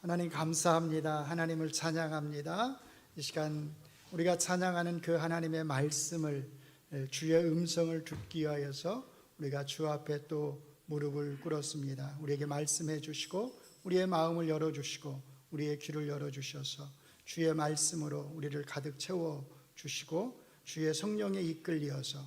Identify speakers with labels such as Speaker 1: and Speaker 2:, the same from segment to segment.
Speaker 1: 하나님 감사합니다. 하나님을 찬양합니다. 이 시간 우리가 찬양하는 그 하나님의 말씀을, 주의 음성을 듣기 위하여서 우리가 주 앞에 또 무릎을 꿇었습니다. 우리에게 말씀해 주시고 우리의 마음을 열어주시고 우리의 귀를 열어주셔서 주의 말씀으로 우리를 가득 채워 주시고 주의 성령에 이끌려서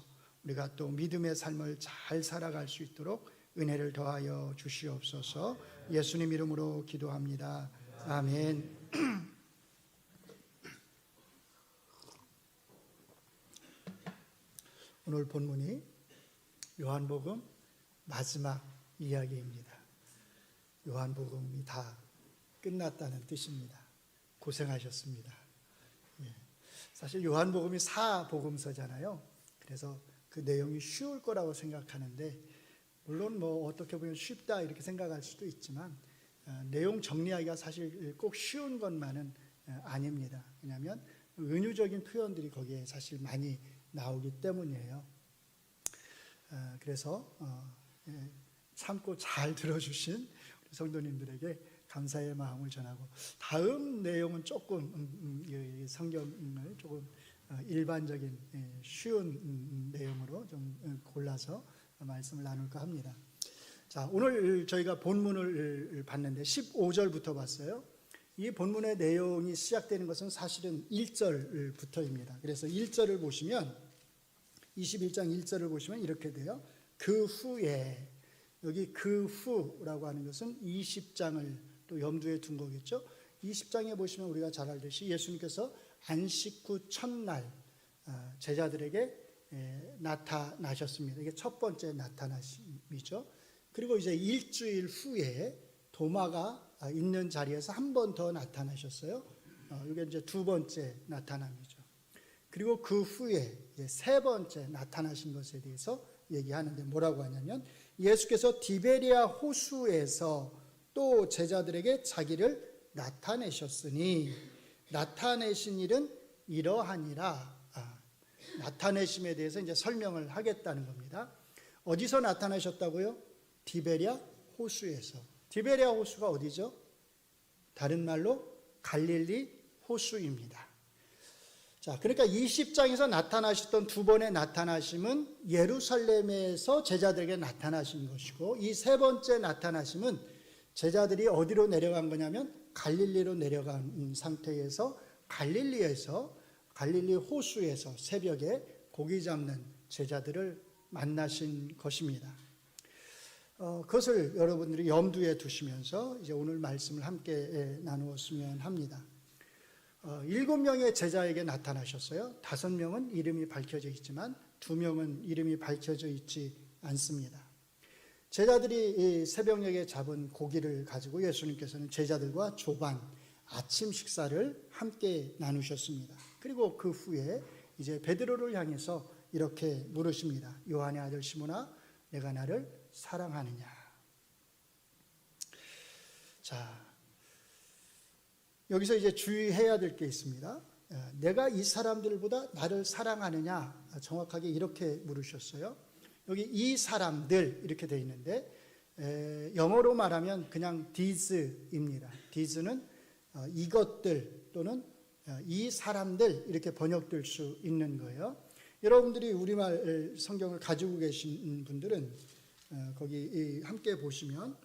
Speaker 1: 우리가 또 믿음의 삶을 잘 살아갈 수 있도록 은혜를 더하여 주시옵소서. 예수님 이름으로 기도합니다. 아멘. 오늘 본문이 요한복음 마지막 이야기입니다. 요한복음이 다 끝났다는 뜻입니다. 고생하셨습니다. 사실 요한복음이 사복음서잖아요. 그래서 그 내용이 쉬울 거라고 생각하는데, 물론 어떻게 보면 쉽다 이렇게 생각할 수도 있지만 내용 정리하기가 사실 꼭 쉬운 것만은 아닙니다. 왜냐하면 은유적인 표현들이 거기에 사실 많이 나오기 때문이에요. 그래서 참고 잘 들어주신 우리 성도님들에게 감사의 마음을 전하고, 다음 내용은 조금 성경을 조금 일반적인 쉬운 내용으로 좀 골라서 말씀을 나눌까 합니다. 자, 오늘 저희가 본문을 봤는데 15절부터 봤어요. 이 본문의 내용이 시작되는 것은 사실은 1절부터입니다. 그래서 1절을 보시면, 21장 1절을 보시면 이렇게 돼요. 그 후에, 여기 그 후라고 하는 것은 20장을 또 염두에 둔 거겠죠. 20장에 보시면 우리가 잘 알듯이 예수님께서 안식 후 첫날 제자들에게 나타나셨습니다. 이게 첫 번째 나타나심이죠. 그리고 이제 일주일 후에 도마가 있는 자리에서 한 번 더 나타나셨어요. 이게 이제 두 번째 나타남이죠. 그리고 그 후에 이제 세 번째 나타나신 것에 대해서 얘기하는데 뭐라고 하냐면, 예수께서 디베리아 호수에서 또 제자들에게 자기를 나타내셨으니 나타내신 일은 이러하니라. 나타내심에 대해서 이제 설명을 하겠다는 겁니다. 어디서 나타나셨다고요? 디베리아 호수에서. 디베리아 호수가 어디죠? 다른 말로 갈릴리 호수입니다. 자, 그러니까 20장에서 나타나셨던 두 번의 나타나심은 예루살렘에서 제자들에게 나타나신 것이고, 이 세 번째 나타나심은 제자들이 어디로 내려간 거냐면 갈릴리로 내려간 상태에서 갈릴리 호수에서 새벽에 고기 잡는 제자들을 만나신 것입니다. 그것을 여러분들이 염두에 두시면서 이제 오늘 말씀을 함께 나누었으면 합니다. 7명의 제자에게 나타나셨어요. 5명은 이름이 밝혀져 있지만 2명은 이름이 밝혀져 있지 않습니다. 제자들이 새벽녘에 잡은 고기를 가지고 예수님께서는 제자들과 조반 아침 식사를 함께 나누셨습니다. 그리고 그 후에 이제 베드로를 향해서 이렇게 물으십니다. 요한의 아들 시몬아, 내가 나를 사랑하느냐? 자, 여기서 이제 주의해야 될 게 있습니다. 내가 이 사람들보다 나를 사랑하느냐? 정확하게 이렇게 물으셨어요. 여기 이 사람들 이렇게 되어 있는데, 영어로 말하면 그냥 these입니다. these는 이것들 또는 이 사람들 이렇게 번역될 수 있는 거예요. 여러분들이 우리말 성경을 가지고 계신 분들은 거기 함께 보시면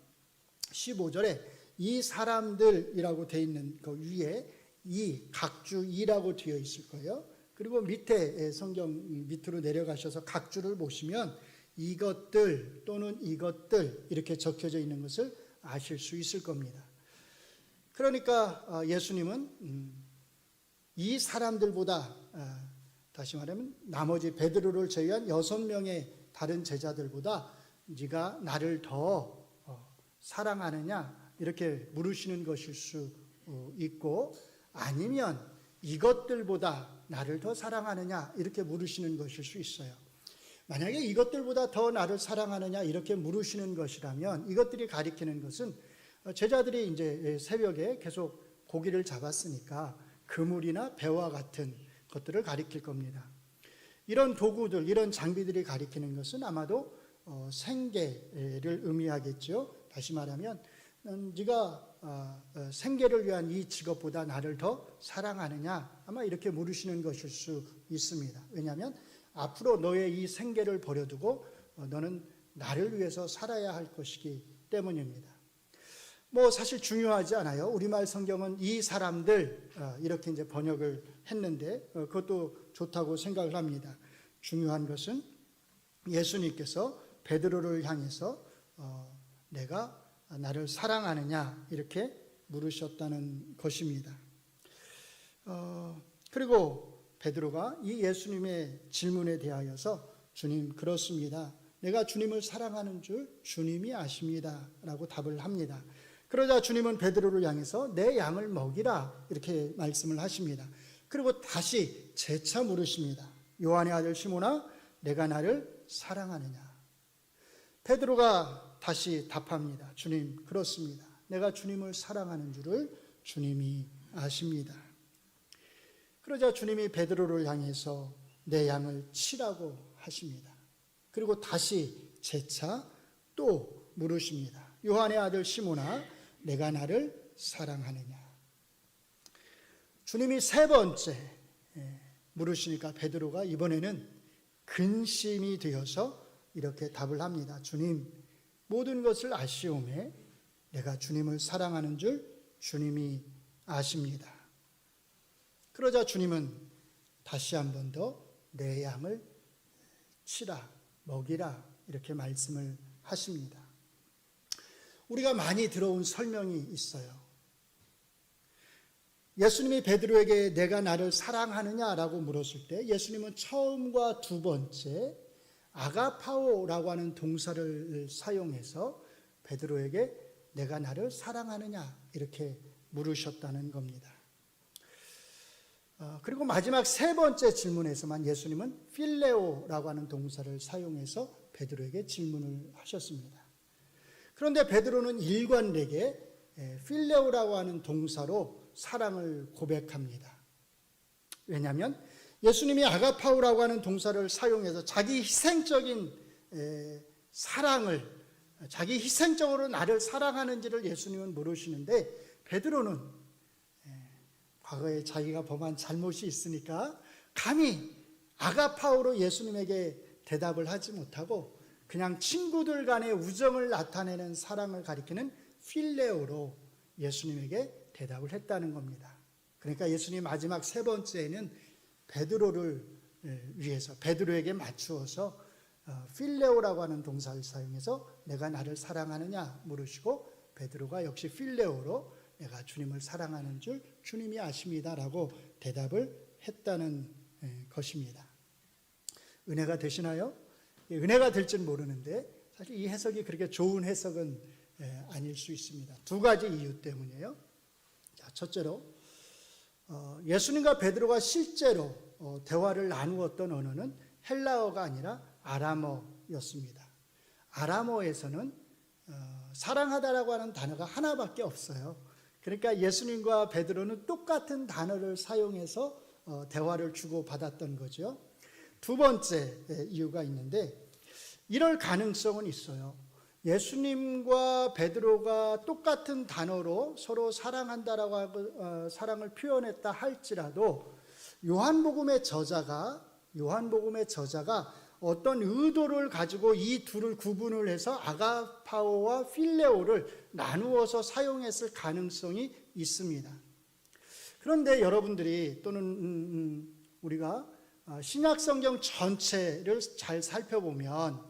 Speaker 1: 15절에 이 사람들이라고 되어 있는 그 위에 이 각주 이라고 되어 있을 거예요. 그리고 밑에 성경 밑으로 내려가셔서 각주를 보시면 이것들 또는 이것들 이렇게 적혀져 있는 것을 아실 수 있을 겁니다. 그러니까 예수님은 이 사람들보다, 다시 말하면 나머지 베드로를 제외한 6명의 다른 제자들보다 네가 나를 더 사랑하느냐 이렇게 물으시는 것일 수 있고, 아니면 이것들보다 나를 더 사랑하느냐 이렇게 물으시는 것일 수 있어요. 만약에 이것들보다 더 나를 사랑하느냐 이렇게 물으시는 것이라면, 이것들이 가리키는 것은 제자들이 이제 새벽에 계속 고기를 잡았으니까 그물이나 배와 같은 것들을 가리킬 겁니다. 이런 도구들, 이런 장비들이 가리키는 것은 아마도 생계를 의미하겠죠. 다시 말하면 네가 생계를 위한 이 직업보다 나를 더 사랑하느냐? 아마 이렇게 물으시는 것일 수 있습니다. 왜냐하면 앞으로 너의 이 생계를 버려두고 너는 나를 위해서 살아야 할 것이기 때문입니다. 뭐 사실 중요하지 않아요. 우리말 성경은 이 사람들 이렇게 이제 번역을 했는데 그것도 좋다고 생각을 합니다. 중요한 것은 예수님께서 베드로를 향해서 내가 나를 사랑하느냐 이렇게 물으셨다는 것입니다. 그리고 베드로가 이 예수님의 질문에 대하여서 주님 그렇습니다. 내가 주님을 사랑하는 줄 주님이 아십니다 라고 답을 합니다. 그러자 주님은 베드로를 향해서 내 양을 먹이라 이렇게 말씀을 하십니다. 그리고 다시 재차 물으십니다. 요한의 아들 시몬아 내가 나를 사랑하느냐? 베드로가 다시 답합니다. 주님 그렇습니다. 내가 주님을 사랑하는 줄을 주님이 아십니다. 그러자 주님이 베드로를 향해서 내 양을 치라고 하십니다. 그리고 다시 재차 또 물으십니다. 요한의 아들 시몬아 내가 나를 사랑하느냐? 주님이 세 번째 물으시니까 베드로가 이번에는 근심이 되어서 이렇게 답을 합니다. 주님 모든 것을 아시오매 내가 주님을 사랑하는 줄 주님이 아십니다. 그러자 주님은 다시 한 번 더 내 양을 치라 먹이라 이렇게 말씀을 하십니다. 우리가 많이 들어온 설명이 있어요. 예수님이 베드로에게 내가 나를 사랑하느냐라고 물었을 때 예수님은 처음과 두 번째 아가파오라고 하는 동사를 사용해서 베드로에게 내가 나를 사랑하느냐 이렇게 물으셨다는 겁니다. 그리고 마지막 세 번째 질문에서만 예수님은 필레오라고 하는 동사를 사용해서 베드로에게 질문을 하셨습니다. 그런데 베드로는 일관되게 필레오라고 하는 동사로 사랑을 고백합니다. 왜냐하면 예수님이 아가파오라고 하는 동사를 사용해서 자기 희생적인 사랑을 자기 희생적으로 나를 사랑하는지를 예수님은 물으시는데 베드로는 과거에 자기가 범한 잘못이 있으니까 감히 아가파오로 예수님에게 대답을 하지 못하고 그냥 친구들 간의 우정을 나타내는 사랑을 가리키는 필레오로 예수님에게 대답을 했다는 겁니다. 그러니까 예수님 마지막 세 번째에는 베드로를 위해서 베드로에게 맞추어서 필레오라고 하는 동사를 사용해서 내가 나를 사랑하느냐 물으시고 베드로가 역시 필레오로 내가 주님을 사랑하는 줄 주님이 아십니다라고 대답을 했다는 것입니다. 은혜가 되시나요? 은혜가 될지는 모르는데 사실 이 해석이 그렇게 좋은 해석은 아닐 수 있습니다. 두 가지 이유 때문이에요. 자, 첫째로 예수님과 베드로가 실제로 대화를 나누었던 언어는 헬라어가 아니라 아람어였습니다. 아람어에서는 사랑하다라고 하는 단어가 하나밖에 없어요. 그러니까 예수님과 베드로는 똑같은 단어를 사용해서 대화를 주고받았던 거죠. 두 번째 이유가 있는데 이럴 가능성은 있어요. 예수님과 베드로가 똑같은 단어로 서로 사랑한다라고 하고 사랑을 표현했다 할지라도 요한복음의 저자가 어떤 의도를 가지고 이 둘을 구분을 해서 아가파오와 필레오를 나누어서 사용했을 가능성이 있습니다. 그런데 여러분들이 또는 우리가 신약성경 전체를 잘 살펴보면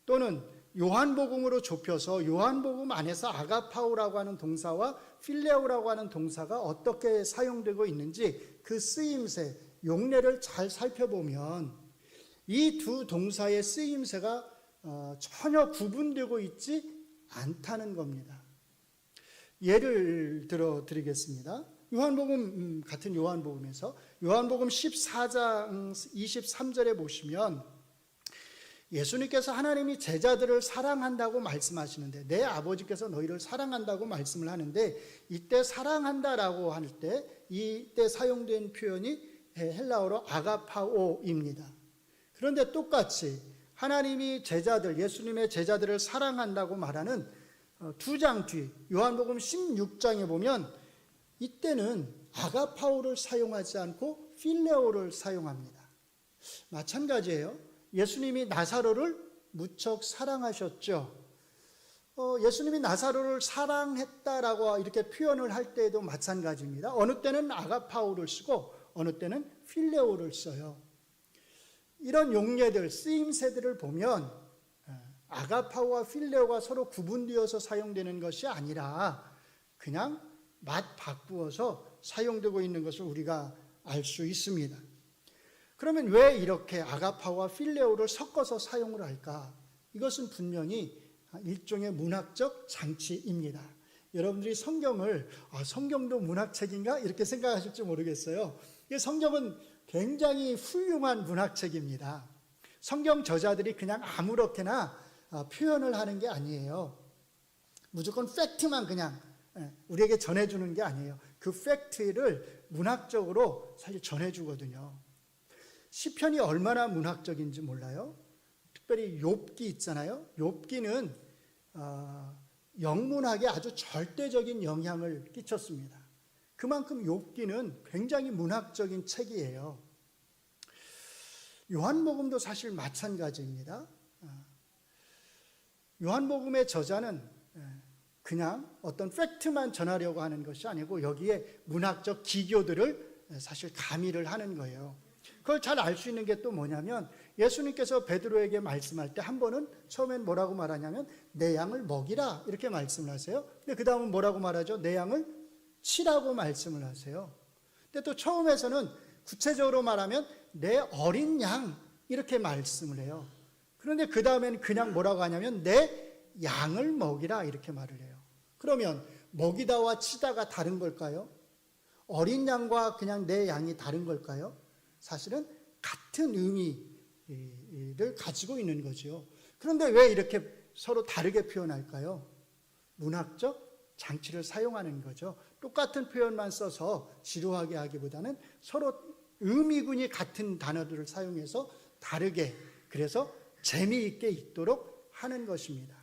Speaker 1: 또는 요한복음으로 좁혀서 요한복음 안에서 아가파오라고 하는 동사와 필레오라고 하는 동사가 어떻게 사용되고 있는지 그 쓰임새, 용례를 잘 살펴보면 이 두 동사의 쓰임새가 전혀 구분되고 있지 않다는 겁니다. 예를 들어 드리겠습니다. 요한복음 같은 요한복음에서 요한복음 14장 23절에 보시면 예수님께서 하나님이 제자들을 사랑한다고 말씀하시는데 내 아버지께서 너희를 사랑한다고 말씀을 하는데 이때 사랑한다라고 할 때 이때 사용된 표현이 헬라어로 아가파오입니다. 그런데 똑같이 하나님이 제자들, 예수님의 제자들을 사랑한다고 말하는 두 장 뒤 요한복음 16장에 보면 이때는 아가파오를 사용하지 않고 필레오를 사용합니다. 마찬가지예요. 예수님이 나사로를 무척 사랑하셨죠. 예수님이 나사로를 사랑했다라고 이렇게 표현을 할 때에도 마찬가지입니다. 어느 때는 아가파오를 쓰고 어느 때는 필레오를 써요. 이런 용례들, 쓰임새들을 보면 아가파오와 필레오가 서로 구분되어서 사용되는 것이 아니라 그냥 맛 바꾸어서 사용되고 있는 것을 우리가 알 수 있습니다. 그러면 왜 이렇게 아가파오와 필레오를 섞어서 사용을 할까? 이것은 분명히 일종의 문학적 장치입니다. 여러분들이 성경을 성경도 문학책인가? 이렇게 생각하실지 모르겠어요. 성경은 굉장히 훌륭한 문학책입니다. 성경 저자들이 그냥 아무렇게나 표현을 하는 게 아니에요. 무조건 팩트만 그냥 우리에게 전해주는 게 아니에요. 그 팩트를 문학적으로 사실 전해주거든요. 시편이 얼마나 문학적인지 몰라요? 특별히 욥기 있잖아요. 욥기는 영문학에 아주 절대적인 영향을 끼쳤습니다. 그만큼 욥기는 굉장히 문학적인 책이에요. 요한복음도 사실 마찬가지입니다. 요한복음의 저자는 그냥 어떤 팩트만 전하려고 하는 것이 아니고 여기에 문학적 기교들을 사실 가미를 하는 거예요. 그걸 잘 알 수 있는 게 또 뭐냐면 예수님께서 베드로에게 말씀할 때 한 번은 처음엔 뭐라고 말하냐면 내 양을 먹이라 이렇게 말씀을 하세요. 근데 그 다음은 뭐라고 말하죠? 내 양을 치라고 말씀을 하세요. 근데 또 처음에서는 구체적으로 말하면 내 어린 양 이렇게 말씀을 해요. 그런데 그 다음에는 그냥 뭐라고 하냐면 내 양을 먹이라 이렇게 말을 해요. 그러면 먹이다와 치다가 다른 걸까요? 어린 양과 그냥 내 양이 다른 걸까요? 사실은 같은 의미를 가지고 있는 거죠. 그런데 왜 이렇게 서로 다르게 표현할까요? 문학적 장치를 사용하는 거죠. 똑같은 표현만 써서 지루하게 하기보다는 서로 의미군이 같은 단어들을 사용해서 다르게, 그래서 재미있게 읽도록 하는 것입니다.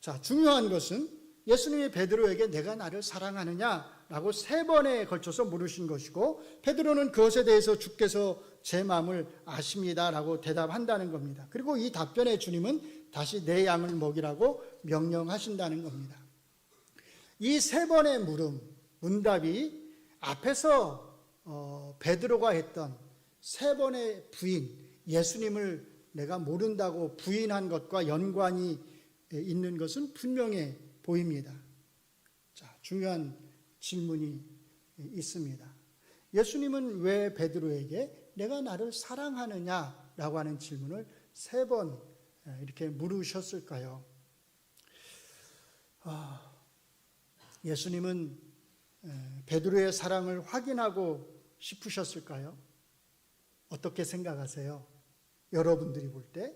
Speaker 1: 자, 중요한 것은 예수님이 베드로에게 내가 나를 사랑하느냐라고 3번에 걸쳐서 물으신 것이고, 베드로는 그것에 대해서 주께서 제 마음을 아십니다라고 대답한다는 겁니다. 그리고 이 답변에 주님은 다시 내 양을 먹이라고 명령하신다는 겁니다. 이 3번의 문답이 앞에서 베드로가 했던 3번의 부인, 예수님을 내가 모른다고 부인한 것과 연관이 있는 것은 분명해 보입니다. 자, 중요한 질문이 있습니다. 예수님은 왜 베드로에게 내가 나를 사랑하느냐라고 하는 질문을 3번 이렇게 물으셨을까요? 예수님은 베드로의 사랑을 확인하고 싶으셨을까요? 어떻게 생각하세요? 여러분들이 볼 때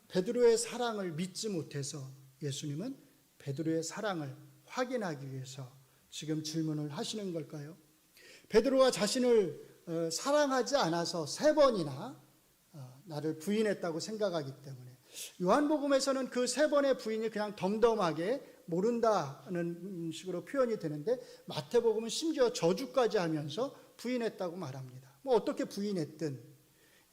Speaker 1: 베드로의 사랑을 믿지 못해서 예수님은 베드로의 사랑을 확인하기 위해서 지금 질문을 하시는 걸까요? 베드로가 자신을 사랑하지 않아서 3번이나 나를 부인했다고 생각하기 때문에, 요한복음에서는 그 3번의 부인이 그냥 덤덤하게 모른다는 식으로 표현이 되는데, 마태복음은 심지어 저주까지 하면서 부인했다고 말합니다. 뭐 어떻게 부인했든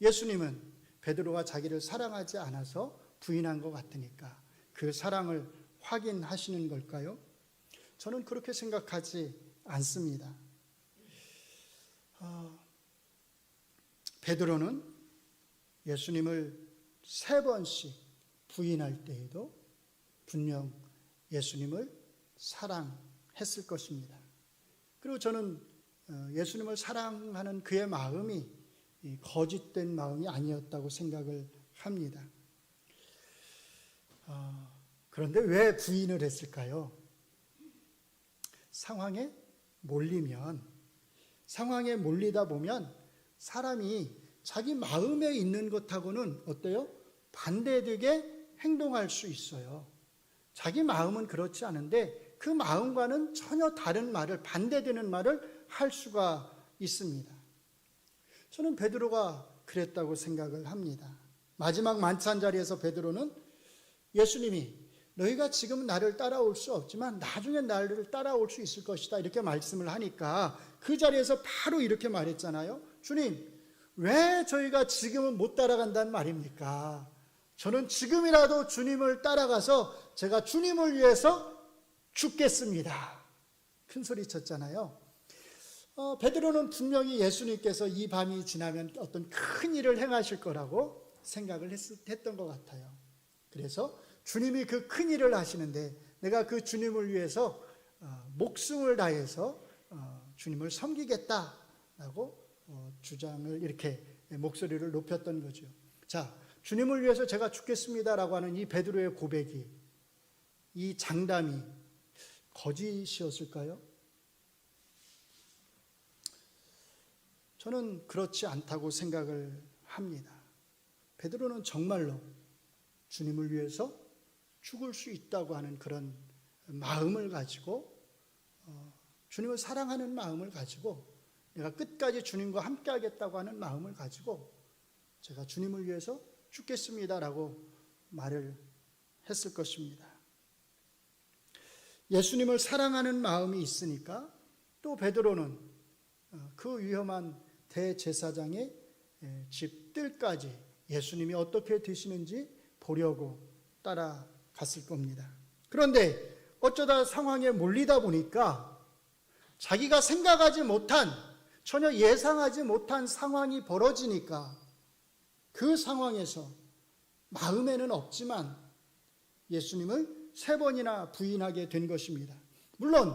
Speaker 1: 예수님은 베드로가 자기를 사랑하지 않아서 부인한 것 같으니까 그 사랑을 확인하시는 걸까요? 저는 그렇게 생각하지 않습니다. 베드로는 예수님을 3번씩 부인할 때에도 분명 예수님을 사랑했을 것입니다. 그리고 저는 예수님을 사랑하는 그의 마음이 거짓된 마음이 아니었다고 생각을 합니다. 그런데 왜 부인을 했을까요? 상황에 몰리다 보면 사람이 자기 마음에 있는 것하고는 어때요? 반대되게 행동할 수 있어요. 자기 마음은 그렇지 않은데 그 마음과는 전혀 다른 말을, 반대되는 말을 할 수가 있습니다. 저는 베드로가 그랬다고 생각을 합니다. 마지막 만찬 자리에서 베드로는 예수님이 너희가 지금 나를 따라올 수 없지만 나중에 나를 따라올 수 있을 것이다 이렇게 말씀을 하니까 그 자리에서 바로 이렇게 말했잖아요. 주님, 왜 저희가 지금은 못 따라간다는 말입니까? 저는 지금이라도 주님을 따라가서 제가 주님을 위해서 죽겠습니다. 큰 소리 쳤잖아요. 베드로는 분명히 예수님께서 이 밤이 지나면 어떤 큰 일을 행하실 거라고 생각을 했던 것 같아요. 그래서 주님이 그 큰 일을 하시는데 내가 그 주님을 위해서 목숨을 다해서 주님을 섬기겠다라고 주장을 이렇게 목소리를 높였던 거죠. 자, 주님을 위해서 제가 죽겠습니다라고 하는 이 베드로의 고백이, 이 장담이 거짓이었을까요? 저는 그렇지 않다고 생각을 합니다. 베드로는 정말로 주님을 위해서 죽을 수 있다고 하는 그런 마음을 가지고 주님을 사랑하는 마음을 가지고 내가 끝까지 주님과 함께 하겠다고 하는 마음을 가지고 제가 주님을 위해서 죽겠습니다라고 말을 했을 것입니다. 예수님을 사랑하는 마음이 있으니까 또 베드로는 그 위험한 대제사장의 집 뜰까지 예수님이 어떻게 드시는지 보려고 따라갔을 겁니다. 그런데 어쩌다 상황에 몰리다 보니까 자기가 생각하지 못한, 전혀 예상하지 못한 상황이 벌어지니까 그 상황에서 마음에는 없지만 예수님을 3번이나 부인하게 된 것입니다. 물론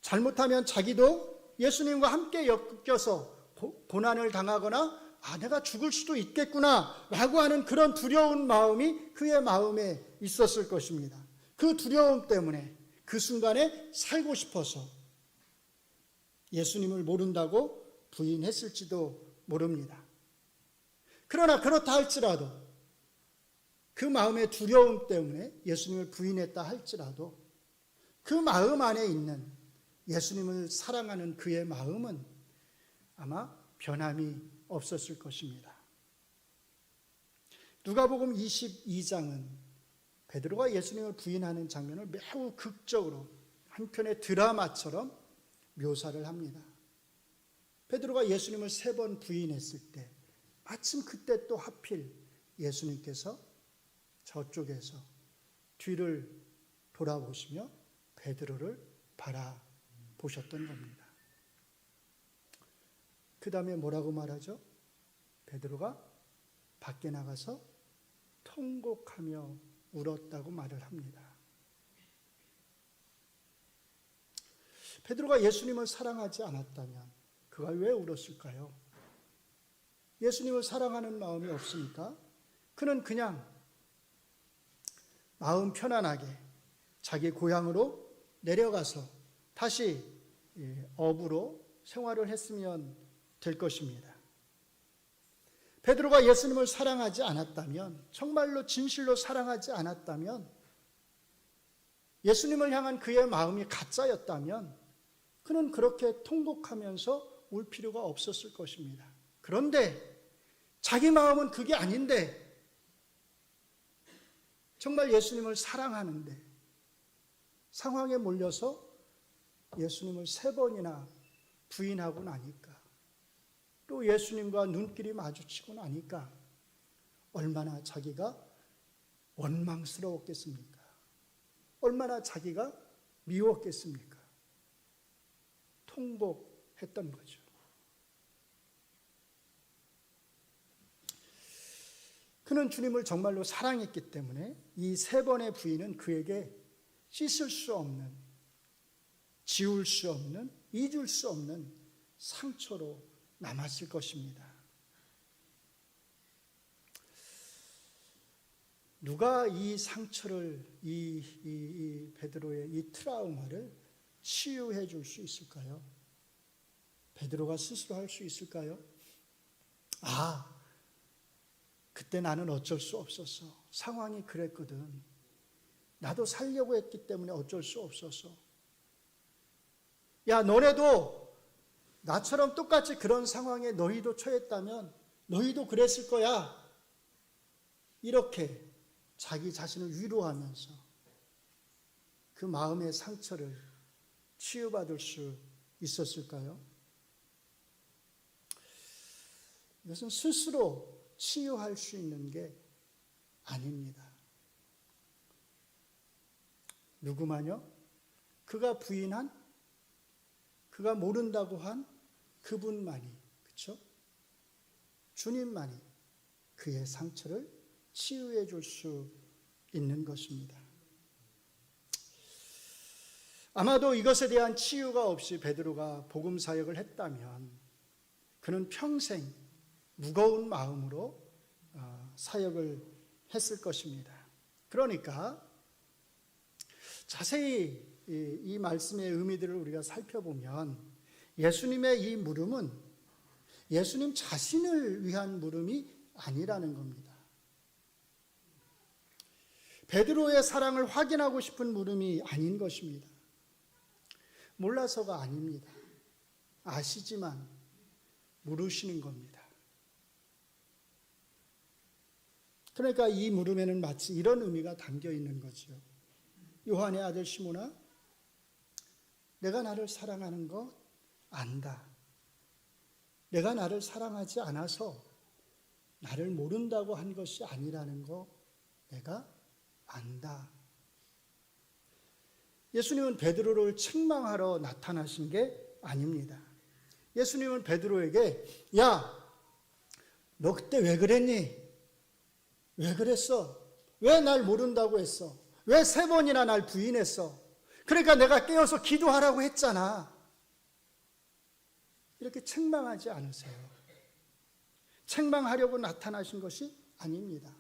Speaker 1: 잘못하면 자기도 예수님과 함께 엮여서 고난을 당하거나 내가 죽을 수도 있겠구나 라고 하는 그런 두려운 마음이 그의 마음에 있었을 것입니다. 그 두려움 때문에 그 순간에 살고 싶어서 예수님을 모른다고 부인했을지도 모릅니다. 그러나 그렇다 할지라도 그 마음의 두려움 때문에 예수님을 부인했다 할지라도 그 마음 안에 있는 예수님을 사랑하는 그의 마음은 아마 변함이 없었을 것입니다. 누가복음 22장은 베드로가 예수님을 부인하는 장면을 매우 극적으로 한편의 드라마처럼 묘사를 합니다. 베드로가 예수님을 3번 부인했을 때 마침 그때 또 하필 예수님께서 저쪽에서 뒤를 돌아보시며 베드로를 바라보셨던 겁니다. 그 다음에 뭐라고 말하죠? 베드로가 밖에 나가서 통곡하며 울었다고 말을 합니다. 베드로가 예수님을 사랑하지 않았다면 그가 왜 울었을까요? 예수님을 사랑하는 마음이 없으니까 그는 그냥 마음 편안하게 자기 고향으로 내려가서 다시 어부로 생활을 했으면 될 것입니다. 베드로가 예수님을 사랑하지 않았다면, 정말로 진실로 사랑하지 않았다면, 예수님을 향한 그의 마음이 가짜였다면 그는 그렇게 통곡하면서 울 필요가 없었을 것입니다. 그런데 자기 마음은 그게 아닌데 정말 예수님을 사랑하는데 상황에 몰려서 예수님을 3번이나 부인하고 나니까 또 예수님과 눈길이 마주치고 나니까 얼마나 자기가 원망스러웠겠습니까? 얼마나 자기가 미웠겠습니까? 통곡했던 거죠. 그는 주님을 정말로 사랑했기 때문에 이 3번의 부인은 그에게 씻을 수 없는, 지울 수 없는, 잊을 수 없는 상처로 남았을 것입니다. 누가 이 상처를, 이 베드로의 이 트라우마를 치유해 줄 수 있을까요? 베드로가 스스로 할 수 있을까요? 그때 나는 어쩔 수 없었어. 상황이 그랬거든. 나도 살려고 했기 때문에 어쩔 수 없었어. 야, 너네도 나처럼 똑같이 그런 상황에 너희도 처했다면 너희도 그랬을 거야. 이렇게 자기 자신을 위로하면서 그 마음의 상처를 치유받을 수 있었을까요? 이것은 스스로 치유할 수 있는 게 아닙니다. 누구만요? 그가 부인한, 그가 모른다고 한 그분만이, 그렇죠? 주님만이 그의 상처를 치유해 줄 수 있는 것입니다. 아마도 이것에 대한 치유가 없이 베드로가 복음 사역을 했다면 그는 평생 무거운 마음으로 사역을 했을 것입니다. 그러니까 자세히 이 말씀의 의미들을 우리가 살펴보면 예수님의 이 물음은 예수님 자신을 위한 물음이 아니라는 겁니다. 베드로의 사랑을 확인하고 싶은 물음이 아닌 것입니다. 몰라서가 아닙니다. 아시지만 물으시는 겁니다. 그러니까 이 물음에는 마치 이런 의미가 담겨 있는 거죠. 요한의 아들 시몬아, 내가 나를 사랑하는 거 안다. 내가 나를 사랑하지 않아서 나를 모른다고 한 것이 아니라는 거 내가 안다. 예수님은 베드로를 책망하러 나타나신 게 아닙니다. 예수님은 베드로에게 야, 너 그때 왜 그랬니? 왜 그랬어? 왜 날 모른다고 했어? 왜 3번이나 날 부인했어? 그러니까 내가 깨어서 기도하라고 했잖아. 이렇게 책망하지 않으세요. 책망하려고 나타나신 것이 아닙니다.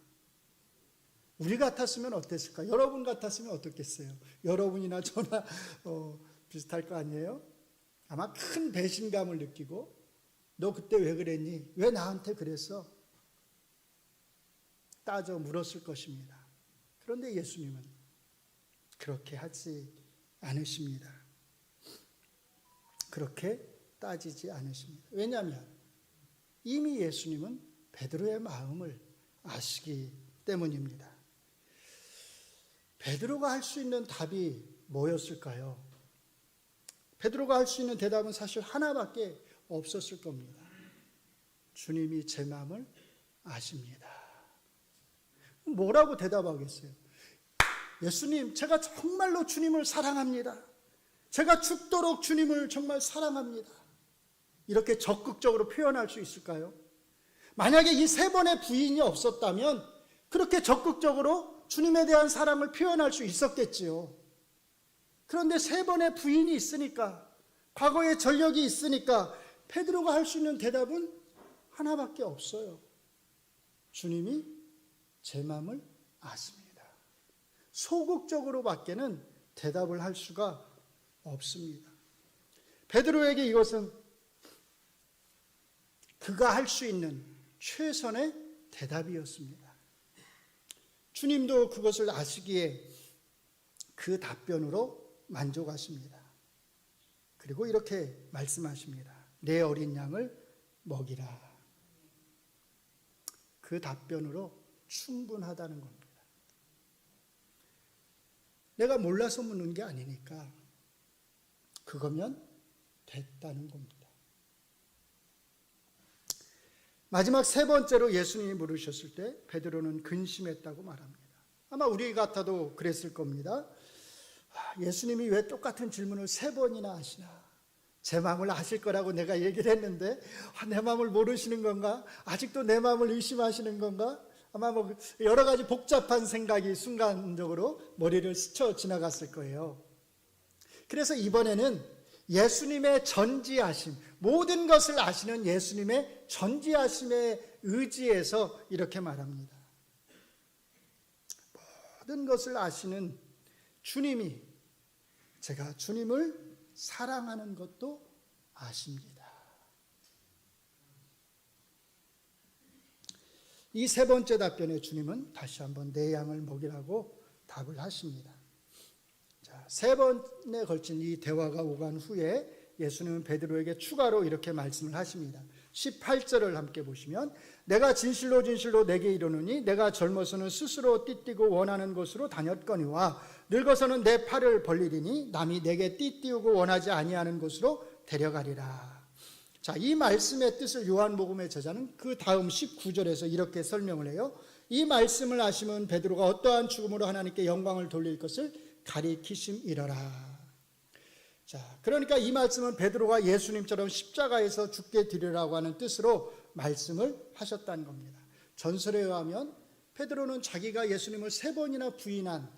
Speaker 1: 우리 같았으면 어땠을까? 여러분 같았으면 어떻겠어요? 여러분이나 저나 비슷할 거 아니에요? 아마 큰 배신감을 느끼고 너 그때 왜 그랬니? 왜 나한테 그랬어? 따져 물었을 것입니다. 그런데 예수님은 그렇게 하지 않으십니다. 그렇게 따지지 않으십니다. 왜냐하면 이미 예수님은 베드로의 마음을 아시기 때문입니다. 베드로가 할 수 있는 답이 뭐였을까요? 베드로가 할 수 있는 대답은 사실 하나밖에 없었을 겁니다. 주님이 제 마음을 아십니다. 뭐라고 대답하겠어요? 예수님, 제가 정말로 주님을 사랑합니다. 제가 죽도록 주님을 정말 사랑합니다. 이렇게 적극적으로 표현할 수 있을까요? 만약에 이 3번의 부인이 없었다면 그렇게 적극적으로 주님에 대한 사랑을 표현할 수 있었겠지요. 그런데 3번의 부인이 있으니까, 과거의 전력이 있으니까 베드로가 할 수 있는 대답은 하나밖에 없어요. 주님이 제 마음을 아십니다. 소극적으로밖에는 대답을 할 수가 없습니다. 베드로에게 이것은 그가 할 수 있는 최선의 대답이었습니다. 주님도 그것을 아시기에 그 답변으로 만족하십니다. 그리고 이렇게 말씀하십니다. 내 어린 양을 먹이라. 그 답변으로 충분하다는 겁니다. 내가 몰라서 묻는 게 아니니까 그거면 됐다는 겁니다. 마지막 3번째로 예수님이 물으셨을 때 베드로는 근심했다고 말합니다. 아마 우리 같아도 그랬을 겁니다. 예수님이 왜 똑같은 질문을 3번이나 하시나? 제 마음을 아실 거라고 내가 얘기를 했는데 내 마음을 모르시는 건가? 아직도 내 마음을 의심하시는 건가? 아마 여러 가지 복잡한 생각이 순간적으로 머리를 스쳐 지나갔을 거예요. 그래서 이번에는 예수님의 전지하심, 모든 것을 아시는 예수님의 전지하심에 의지해서 이렇게 말합니다. 모든 것을 아시는 주님이 제가 주님을 사랑하는 것도 아십니다. 이 3번째 답변에 주님은 다시 한번 내 양을 먹이라고 답을 하십니다. 자, 3번에 걸친 이 대화가 오간 후에 예수님은 베드로에게 추가로 이렇게 말씀을 하십니다. 18절을 함께 보시면 내가 진실로 진실로 내게 이르노니 내가 젊어서는 스스로 띠띠고 원하는 곳으로 다녔거니와 늙어서는 내 팔을 벌리리니 남이 내게 띠띠우고 원하지 아니하는 곳으로 데려가리라. 자, 이 말씀의 뜻을 요한복음의 저자는 그 다음 19절에서 이렇게 설명을 해요. 이 말씀을 하시면 베드로가 어떠한 죽음으로 하나님께 영광을 돌릴 것을 가리키심이러라. 자, 그러니까 이 말씀은 베드로가 예수님처럼 십자가에서 죽게 되리라고 하는 뜻으로 말씀을 하셨다는 겁니다. 전설에 의하면 베드로는 자기가 예수님을 3번이나 부인한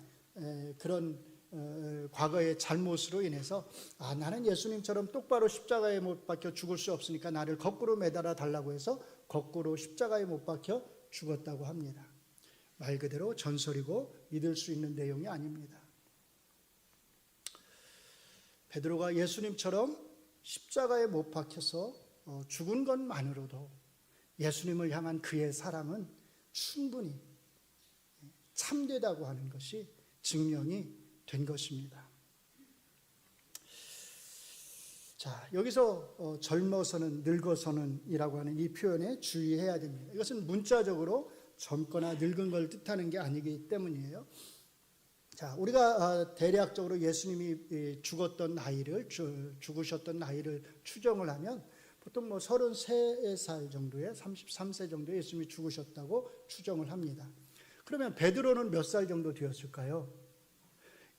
Speaker 1: 그런 과거의 잘못으로 인해서 나는 예수님처럼 똑바로 십자가에 못 박혀 죽을 수 없으니까 나를 거꾸로 매달아 달라고 해서 거꾸로 십자가에 못 박혀 죽었다고 합니다. 말 그대로 전설이고 믿을 수 있는 내용이 아닙니다. 베드로가 예수님처럼 십자가에 못 박혀서 죽은 것만으로도 예수님을 향한 그의 사랑은 충분히 참되다고 하는 것이 증명이 된 것입니다. 자, 여기서 젊어서는 늙어서는 이라고 하는 이 표현에 주의해야 됩니다. 이것은 문자적으로 젊거나 늙은 걸 뜻하는 게 아니기 때문이에요. 자, 우리가 대략적으로 예수님이 죽으셨던 나이를 추정을 하면 보통 33살 정도에 33세 정도에 예수님이 죽으셨다고 추정을 합니다. 그러면 베드로는 몇 살 정도 되었을까요?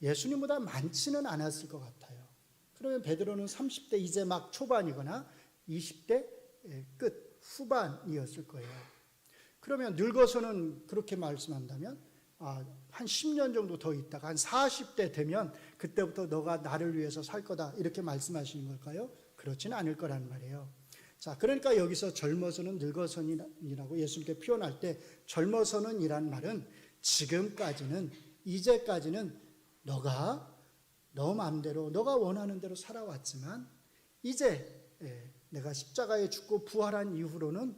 Speaker 1: 예수님보다 많지는 않았을 것 같아요. 그러면 베드로는 30대 이제 막 초반이거나 20대 끝 후반이었을 거예요. 그러면 늙어서는 그렇게 말씀한다면 한 10년 정도 더 있다가 한 40대 되면 그때부터 너가 나를 위해서 살 거다 이렇게 말씀하시는 걸까요? 그렇지는 않을 거란 말이에요. 자, 그러니까 여기서 젊어서는 늙어서는이라고 예수님께 표현할 때 젊어서는 이란 말은 지금까지는 이제까지는 너가 너 마음대로 너가 원하는 대로 살아왔지만 이제 내가 십자가에 죽고 부활한 이후로는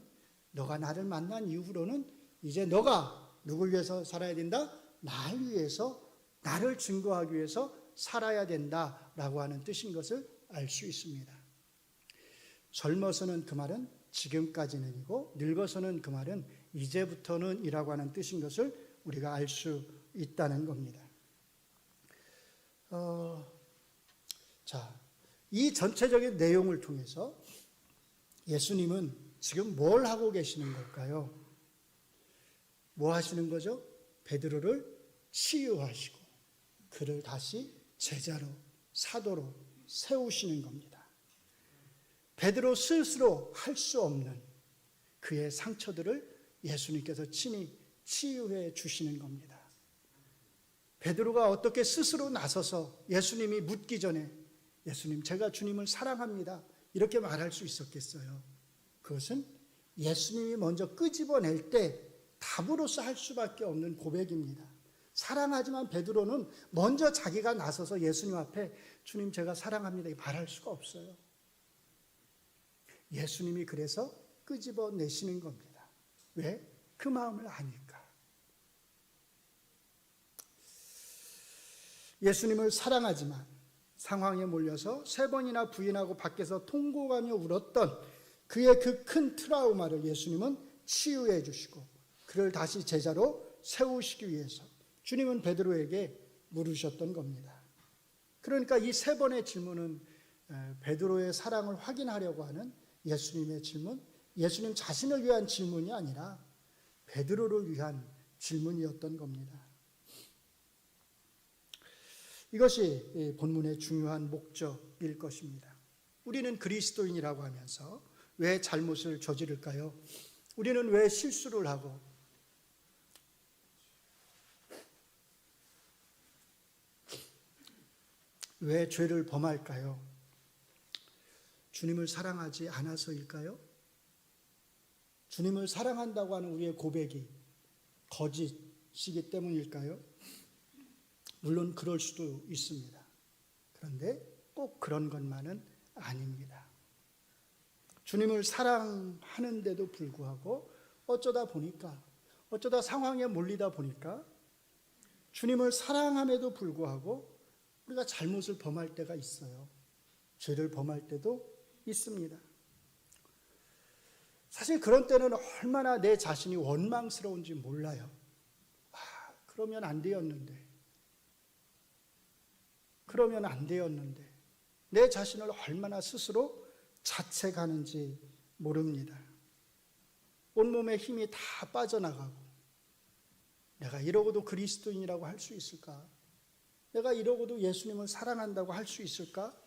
Speaker 1: 너가 나를 만난 이후로는 이제 너가 누굴 위해서 살아야 된다? 날 위해서 나를 증거하기 위해서 살아야 된다라고 하는 뜻인 것을 알 수 있습니다. 젊어서는 그 말은 지금까지는이고 늙어서는 그 말은 이제부터는 이라고 하는 뜻인 것을 우리가 알 수 있다는 겁니다. 자, 이 전체적인 내용을 통해서 예수님은 지금 뭘 하고 계시는 걸까요? 뭐 하시는 거죠? 베드로를 치유하시고 그를 다시 제자로 사도로 세우시는 겁니다. 베드로 스스로 할 수 없는 그의 상처들을 예수님께서 친히 치유해 주시는 겁니다. 베드로가 어떻게 스스로 나서서 예수님이 묻기 전에 예수님, 제가 주님을 사랑합니다 이렇게 말할 수 있었겠어요? 그것은 예수님이 먼저 끄집어낼 때 답으로서 할 수밖에 없는 고백입니다. 사랑하지만 베드로는 먼저 자기가 나서서 예수님 앞에 주님 제가 사랑합니다 말할 수가 없어요. 예수님이 그래서 끄집어내시는 겁니다. 왜? 그 마음을 아니까. 예수님을 사랑하지만 상황에 몰려서 3번이나 부인하고 밖에서 통곡하며 울었던 그의 그 큰 트라우마를 예수님은 치유해 주시고 그를 다시 제자로 세우시기 위해서 주님은 베드로에게 물으셨던 겁니다. 그러니까 이 3번의 질문은 베드로의 사랑을 확인하려고 하는 예수님의 질문, 예수님 자신을 위한 질문이 아니라 베드로를 위한 질문이었던 겁니다. 이것이 본문의 중요한 목적일 것입니다. 우리는 그리스도인이라고 하면서 왜 잘못을 저지를까요? 우리는 왜 실수를 하고 왜 죄를 범할까요? 주님을 사랑하지 않아서일까요? 주님을 사랑한다고 하는 우리의 고백이 거짓이기 때문일까요? 물론 그럴 수도 있습니다. 그런데 꼭 그런 것만은 아닙니다. 주님을 사랑하는데도 불구하고 어쩌다 상황에 몰리다 보니까 주님을 사랑함에도 불구하고 우리가 잘못을 범할 때가 있어요. 죄를 범할 때도 있습니다. 사실 그런 때는 얼마나 내 자신이 원망스러운지 몰라요. 그러면 안 되었는데. 그러면 안 되었는데. 내 자신을 얼마나 스스로 자책하는지 모릅니다. 온몸에 힘이 다 빠져나가고, 내가 이러고도 그리스도인이라고 할 수 있을까? 내가 이러고도 예수님을 사랑한다고 할 수 있을까?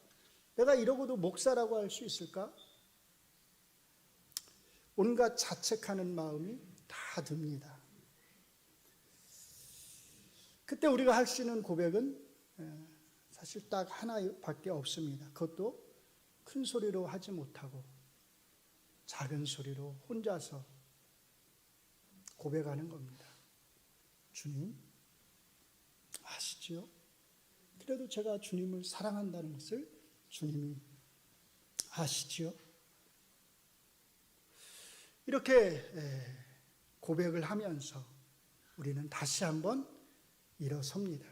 Speaker 1: 내가 이러고도 목사라고 할 수 있을까? 온갖 자책하는 마음이 다 듭니다. 그때 우리가 할 수 있는 고백은 사실 딱 하나밖에 없습니다. 그것도 큰 소리로 하지 못하고 작은 소리로 혼자서 고백하는 겁니다. 주님, 아시지요? 그래도 제가 주님을 사랑한다는 것을 주님이 아시지요? 이렇게 고백을 하면서 우리는 다시 한번 일어섭니다.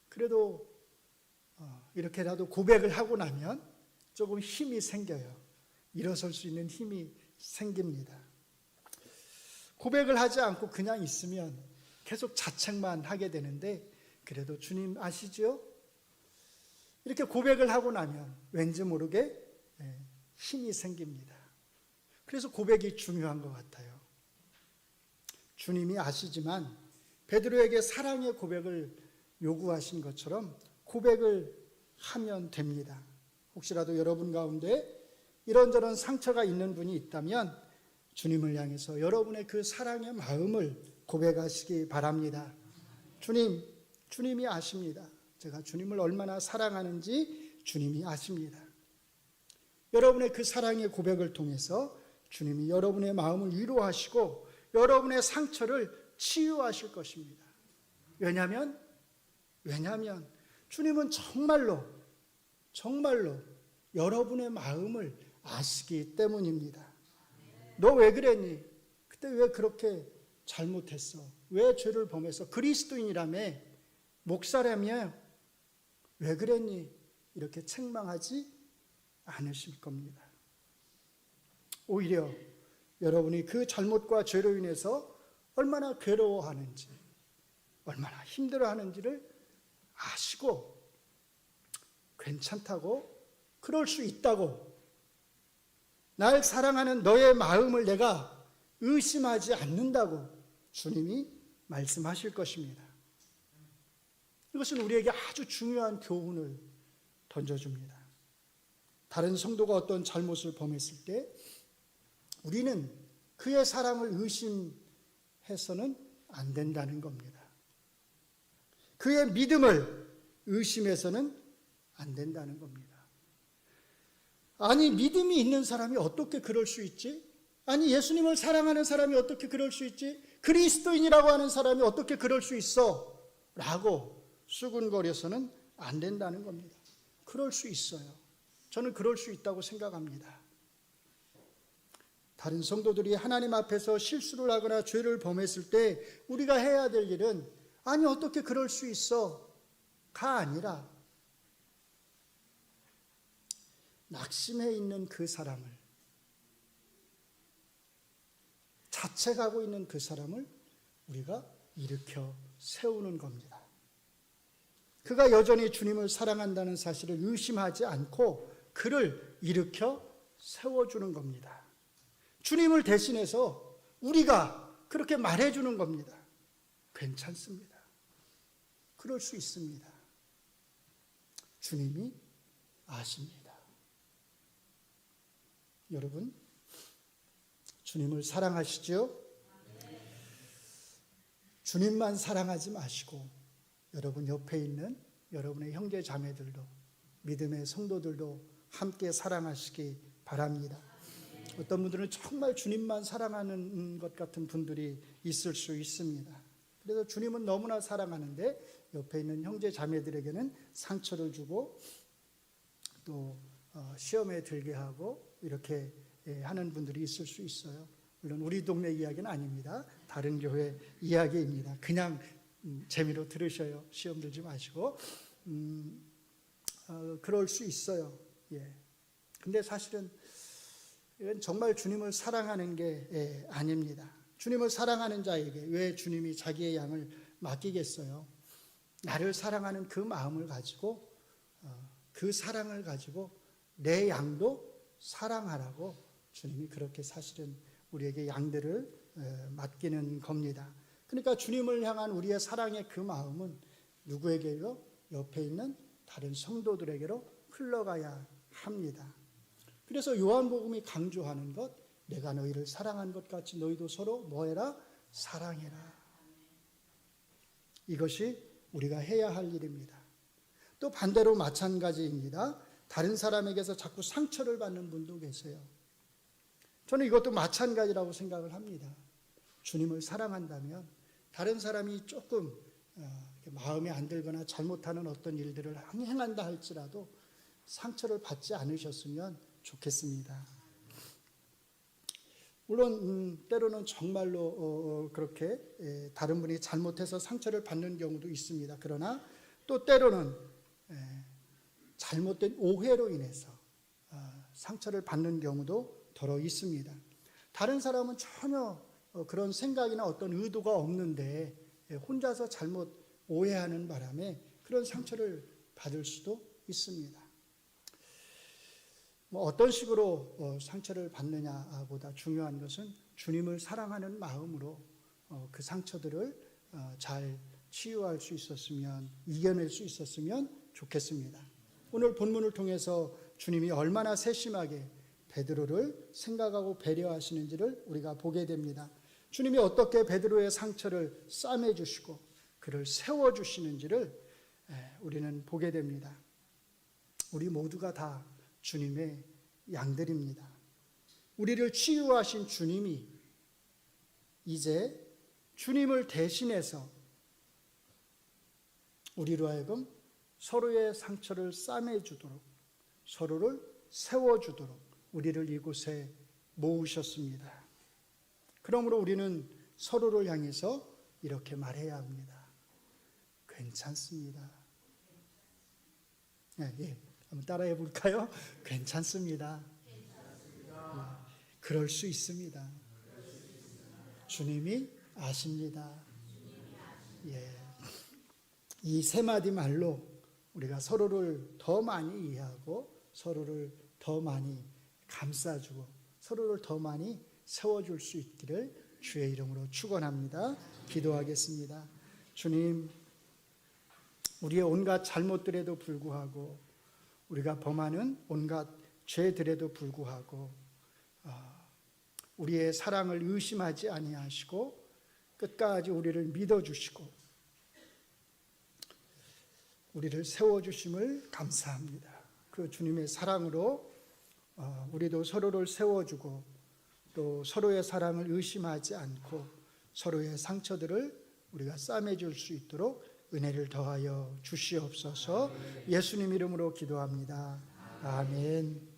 Speaker 1: 그래도 이렇게라도 고백을 하고 나면 조금 힘이 생겨요. 일어설 수 있는 힘이 생깁니다. 고백을 하지 않고 그냥 있으면 계속 자책만 하게 되는데, 그래도 주님 아시죠? 이렇게 고백을 하고 나면 왠지 모르게 힘이 생깁니다. 그래서 고백이 중요한 것 같아요. 주님이 아시지만 베드로에게 사랑의 고백을 요구하신 것처럼 고백을 하면 됩니다. 혹시라도 여러분 가운데 이런저런 상처가 있는 분이 있다면 주님을 향해서 여러분의 그 사랑의 마음을 고백하시기 바랍니다. 주님이 아십니다. 제가 주님을 얼마나 사랑하는지 주님이 아십니다. 여러분의 그 사랑의 고백을 통해서 주님이 여러분의 마음을 위로하시고 여러분의 상처를 치유하실 것입니다. 왜냐하면 주님은 정말로 여러분의 마음을 아시기 때문입니다. 너 왜 그랬니? 그때 왜 그렇게 잘못했어? 왜 죄를 범했어? 그리스도인이라며, 목사라며 왜 그랬니? 이렇게 책망하지 않으실 겁니다. 오히려 여러분이 그 잘못과 죄로 인해서 얼마나 괴로워하는지, 얼마나 힘들어하는지를 아시고 괜찮다고, 그럴 수 있다고, 날 사랑하는 너의 마음을 내가 의심하지 않는다고 주님이 말씀하실 것입니다. 이것은 우리에게 아주 중요한 교훈을 던져줍니다. 다른 성도가 어떤 잘못을 범했을 때 우리는 그의 사랑을 의심해서는 안 된다는 겁니다. 그의 믿음을 의심해서는 안 된다는 겁니다. 아니, 믿음이 있는 사람이 어떻게 그럴 수 있지? 아니, 예수님을 사랑하는 사람이 어떻게 그럴 수 있지? 그리스도인이라고 하는 사람이 어떻게 그럴 수 있어? 라고 수군거려서는 안 된다는 겁니다. 그럴 수 있어요. 저는 그럴 수 있다고 생각합니다. 다른 성도들이 하나님 앞에서 실수를 하거나 죄를 범했을 때 우리가 해야 될 일은, 아니 어떻게 그럴 수 있어? 가 아니라 낙심해 있는 그 사람을, 자책하고 있는 그 사람을 우리가 일으켜 세우는 겁니다. 그가 여전히 주님을 사랑한다는 사실을 의심하지 않고 그를 일으켜 세워주는 겁니다. 주님을 대신해서 우리가 그렇게 말해주는 겁니다. 괜찮습니다. 그럴 수 있습니다. 주님이 아십니다. 여러분, 주님을 사랑하시죠? 주님만 사랑하지 마시고 여러분 옆에 있는 여러분의 형제 자매들도, 믿음의 성도들도 함께 사랑하시기 바랍니다. 어떤 분들은 정말 주님만 사랑하는 것 같은 분들이 있을 수 있습니다. 그래서 주님은 너무나 사랑하는데 옆에 있는 형제 자매들에게는 상처를 주고 또 시험에 들게 하고 이렇게 하는 분들이 있을 수 있어요. 물론 우리 동네 이야기는 아닙니다. 다른 교회 이야기입니다. 그냥 재미로 들으셔요. 시험 들지 마시고. 그럴 수 있어요. 예. 근데 사실은 이건 정말 주님을 사랑하는 게 아닙니다. 주님을 사랑하는 자에게 왜 주님이 자기의 양을 맡기겠어요? 나를 사랑하는 그 마음을 가지고 그 사랑을 가지고 내 양도 사랑하라고 주님이 그렇게 사실은 우리에게 양들을 맡기는 겁니다. 그러니까 주님을 향한 우리의 사랑의 그 마음은 누구에게로? 옆에 있는 다른 성도들에게로 흘러가야 합니다. 그래서 요한복음이 강조하는 것, 내가 너희를 사랑한 것 같이 너희도 서로 뭐해라? 사랑해라. 이것이 우리가 해야 할 일입니다. 또 반대로 마찬가지입니다. 다른 사람에게서 자꾸 상처를 받는 분도 계세요. 저는 이것도 마찬가지라고 생각을 합니다. 주님을 사랑한다면 다른 사람이 조금 마음에 안 들거나 잘못하는 어떤 일들을 행한다 할지라도 상처를 받지 않으셨으면 좋겠습니다. 물론 때로는 정말로 그렇게 다른 분이 잘못해서 상처를 받는 경우도 있습니다. 그러나 또 때로는 잘못된 오해로 인해서 상처를 받는 경우도 더러 있습니다. 다른 사람은 전혀 그런 생각이나 어떤 의도가 없는데 혼자서 잘못 오해하는 바람에 그런 상처를 받을 수도 있습니다. 어떤 식으로 상처를 받느냐보다 중요한 것은 주님을 사랑하는 마음으로 그 상처들을 잘 치유할 수 있었으면, 이겨낼 수 있었으면 좋겠습니다. 오늘 본문을 통해서 주님이 얼마나 세심하게 베드로를 생각하고 배려하시는지를 우리가 보게 됩니다. 주님이 어떻게 베드로의 상처를 싸매주시고 그를 세워주시는지를 우리는 보게 됩니다. 우리 모두가 다 주님의 양들입니다. 우리를 치유하신 주님이 이제 주님을 대신해서 우리로 하여금 서로의 상처를 싸매주도록, 서로를 세워주도록 우리를 이곳에 모으셨습니다. 그러므로 우리는 서로를 향해서 이렇게 말해야 합니다. 괜찮습니다. 예. 한번 따라해 볼까요? 괜찮습니다. 그럴 수 있습니다. 주님이 아십니다. 예. 이 세 마디 말로 우리가 서로를 더 많이 이해하고 서로를 더 많이 감싸주고 서로를 더 많이 세워줄 수 있기를 주의 이름으로 축원합니다. 기도하겠습니다. 주님, 우리의 온갖 잘못들에도 불구하고 우리가 범하는 온갖 죄들에도 불구하고 우리의 사랑을 의심하지 아니하시고 끝까지 우리를 믿어주시고 우리를 세워주심을 감사합니다. 그 주님의 사랑으로 우리도 서로를 세워주고 또 서로의 사랑을 의심하지 않고 서로의 상처들을 우리가 싸매줄 수 있도록 은혜를 더하여 주시옵소서. 예수님 이름으로 기도합니다. 아멘.